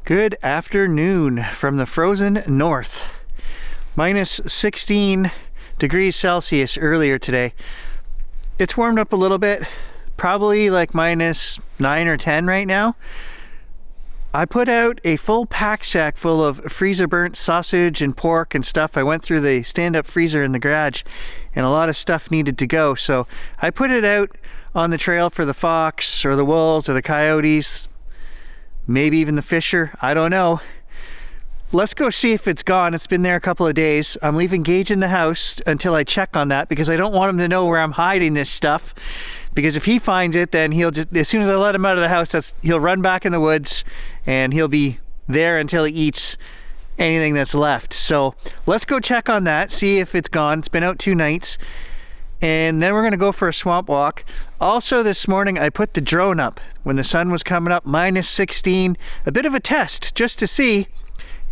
Good afternoon from the frozen north. Minus 16 degrees Celsius earlier today. It's warmed up a little bit, probably like minus 9 or 10 right now. I put out a full pack sack full of freezer burnt sausage and pork and stuff. I went through the stand-up freezer in the garage and a lot of stuff needed to go. So I put it out on the trail for the fox or the wolves or the coyotes, maybe even the fisher, I don't know. Let's go see if it's gone. It's been there a couple of days. I'm leaving Gage in the house until I check on that because I don't want him to know where I'm hiding this stuff. Because if he finds it, then he'll just, as soon as I let him out of the house, he'll run back in the woods and he'll be there until he eats anything that's left. So let's go check on that, see if it's gone. It's been out 2 nights. And then we're gonna go for a swamp walk. Also this morning, I put the drone up when the sun was coming up, minus 16, a bit of a test just to see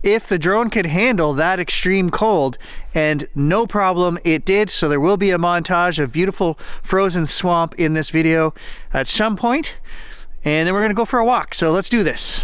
if the drone could handle that extreme cold, and no problem, it did. So there will be a montage of beautiful frozen swamp in this video at some point, and then we're gonna go for a walk. So let's do this.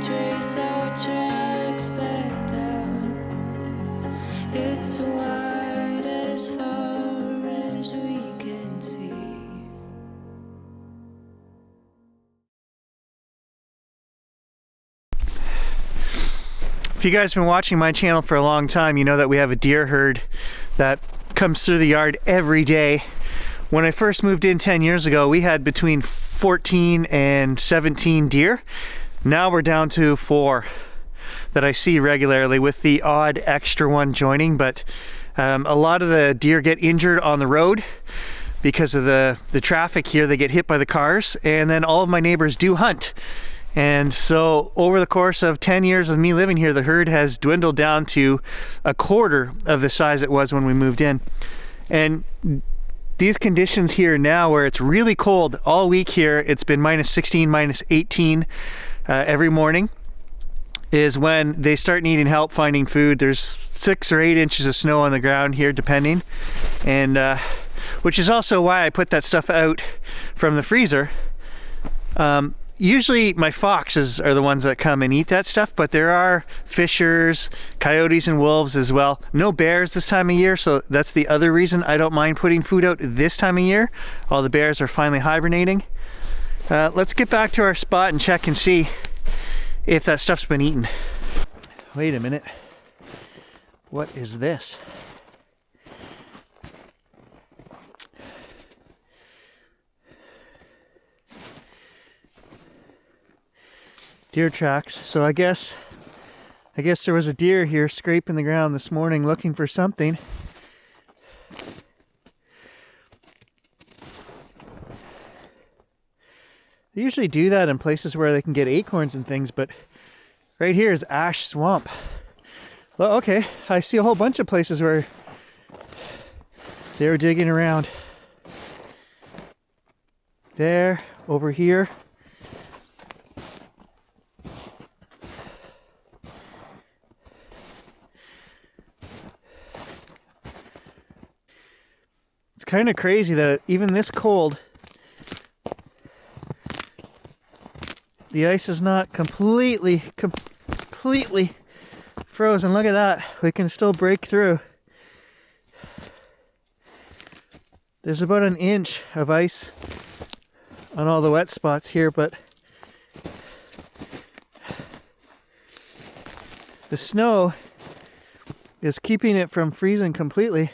Trace our tracks back down If you guys have been watching my channel for a long time, you know that we have a deer herd that comes through the yard every day. When I first moved in 10 years ago, we had between 14 and 17 deer. Now we're down to 4 that I see regularly, with the odd extra one joining. But a lot of the deer get injured on the road because of the traffic here. They get hit by the cars, and then all of my neighbors do hunt. And so over the course of 10 years of me living here, the herd has dwindled down to a quarter of the size it was when we moved in. And these conditions here now, where it's really cold all week here, it's been minus 16, minus 18 every morning, is when they start needing help finding food. There's 6 or 8 inches of snow on the ground here, depending. And which is also why I put that stuff out from the freezer. Usually my foxes are the ones that come and eat that stuff, but there are fishers, coyotes, and wolves as well. No bears this time of year, so that's the other reason I don't mind putting food out this time of year. All the bears are finally hibernating. Let's get back to our spot and check and see if that stuff's been eaten. Wait a minute. What is this? Deer tracks. So I guess there was a deer here scraping the ground this morning looking for something. They usually do that in places where they can get acorns and things, but right here is ash swamp. Well, okay, I see a whole bunch of places where they were digging around. There, over here. Kind of crazy that even this cold, the ice is not completely frozen. Look at that. We can still break through. There's about an inch of ice on all the wet spots here, but the snow is keeping it from freezing completely.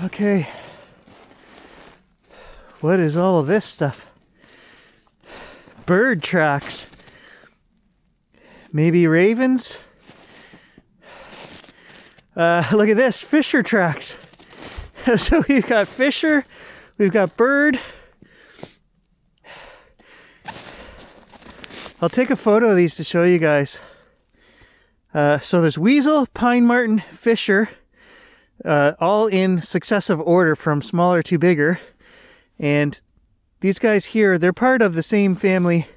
Okay, what is all of this stuff? Bird tracks. Maybe ravens? Look at this, fisher tracks. So we've got fisher, we've got bird. I'll take a photo of these to show you guys. So there's weasel, pine marten, fisher. All in successive order from smaller to bigger. And these guys here, they're part of the same family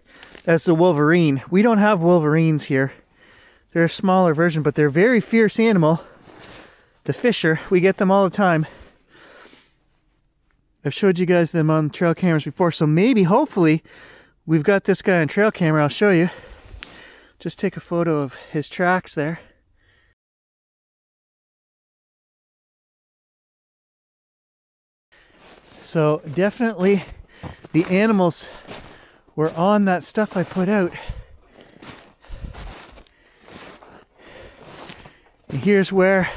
as the wolverine. We don't have wolverines here. They're a smaller version, but they're a very fierce animal. The fisher, we get them all the time. I've showed you guys them on trail cameras before, so maybe, hopefully, we've got this guy on trail camera. I'll show you. Just take a photo of his tracks there. So definitely the animals were on that stuff I put out. And here's our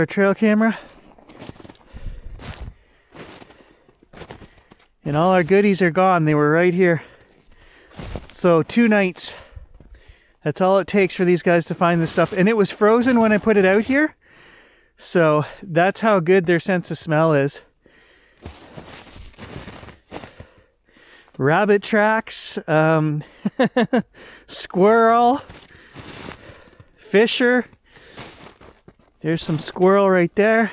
trail camera. And all our goodies are gone. They were right here. So 2 nights. That's all it takes for these guys to find this stuff. And it was frozen when I put it out here. So that's how good their sense of smell is. Rabbit tracks, squirrel, fisher. There's some squirrel right there.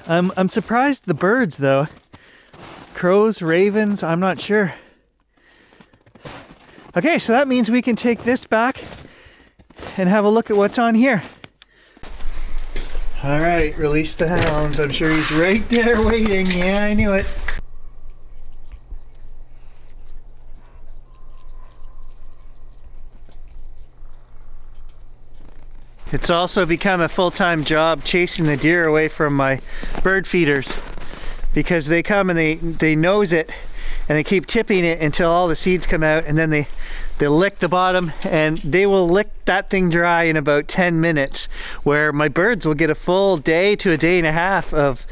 I'm surprised the birds though. Crows, ravens, I'm not sure. Okay, so that means we can take this back and have a look at what's on here. All right, release the hounds. I'm sure he's right there waiting. Yeah, I knew it. It's also become a full-time job chasing the deer away from my bird feeders, because they come and they nose it and they keep tipping it until all the seeds come out, and then they lick the bottom, and they will lick that thing dry in about 10 minutes, where my birds will get a full day to a day and a half of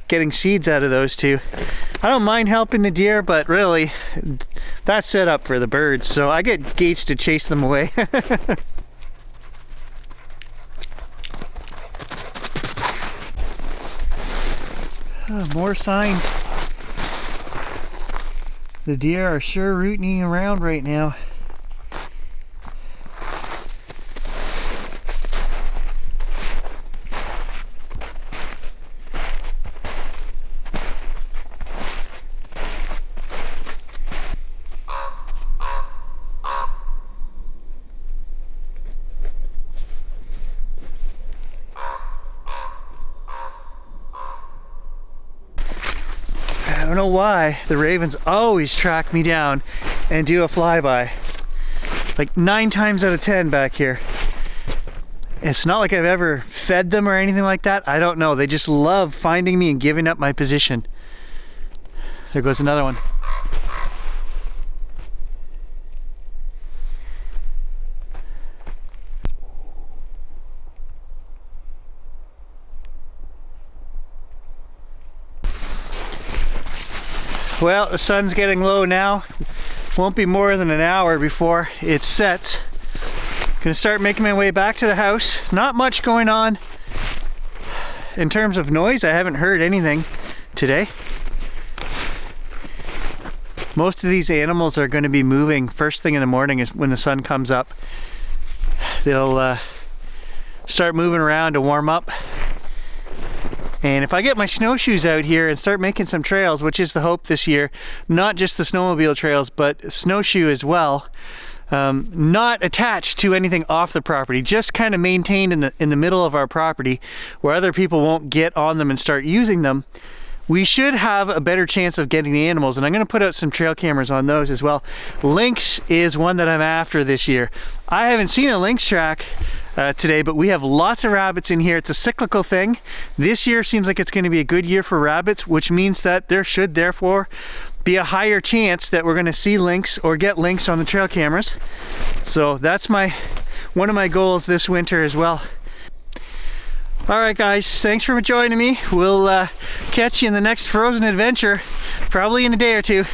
getting seeds out of those two. I don't mind helping the deer, but really that's set up for the birds, so I get Gage to chase them away. Oh, more signs. The deer are sure rooting around right now. I don't know why the ravens always track me down and do a flyby. Like 9 times out of 10 back here. It's not like I've ever fed them or anything like that. I don't know. They just love finding me and giving up my position. There goes another one. Well, the sun's getting low now. Won't be more than an hour before it sets. Gonna start making my way back to the house. Not much going on in terms of noise. I haven't heard anything today. Most of these animals are going to be moving first thing in the morning is when the sun comes up. They'll start moving around to warm up. And if I get my snowshoes out here and start making some trails, which is the hope this year, not just the snowmobile trails, but snowshoe as well, not attached to anything off the property, just kind of maintained in the middle of our property where other people won't get on them and start using them, we should have a better chance of getting the animals. And I'm going to put out some trail cameras on those as well. Lynx is one that I'm after this year. I haven't seen a lynx track today, but we have lots of rabbits in here. It's a cyclical thing. This year seems like it's going to be a good year for rabbits, which means that there should therefore be a higher chance that we're going to see lynx or get lynx on the trail cameras. So that's one of my goals this winter as well. All right, guys, thanks for joining me. We'll catch you in the next frozen adventure, probably in a day or two.